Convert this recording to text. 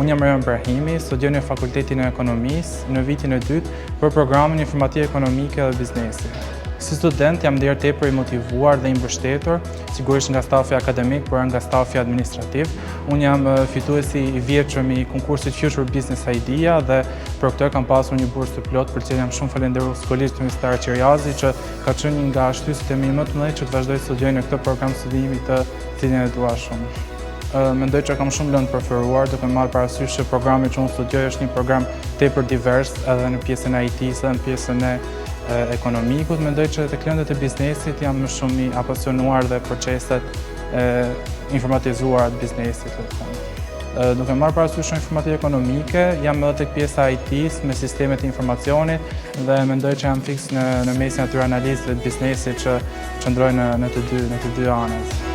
Unë jam Erhan Brahimi, studioj në Fakultetin e Ekonomisë në vitin e dytë për programin Informatikë Ekonomike dhe Biznesi. Si student jam deri tepër i motivuar dhe i mbështetur, sigurisht nga stafi akademik, por nga stafi administrativ. Unë jam fituesi i vjetshëm i konkursit Future Business Idea dhe për këtë kam pasur një bursë të plotë, për cilën jam shumë falënderues kolegjit Universitar Qiriazi që ka qenë një nga shtysët e mi më të mëdhenj që të vazhdoj të studioj në këtë program studimi të cilin e dua shumë. Mendoj që kam shumë lëndë preferuar, duke marrë parasysh që programi që unë studioj është një program tepër divers edhe në pjesën e IT-s dhe në pjesën e ekonomikut. Mendoj që tek lëndët e biznesit jam më shumë i apasionuar dhe proceset informatizuara të biznesit. Duke marrë parasysh informatikë ekonomike, jam edhe tek pjesa e IT-s me sistemet e informacionit dhe mendoj që jam fiks në mesin atyre analizëve të biznesit që qëndrojnë në të dy anët.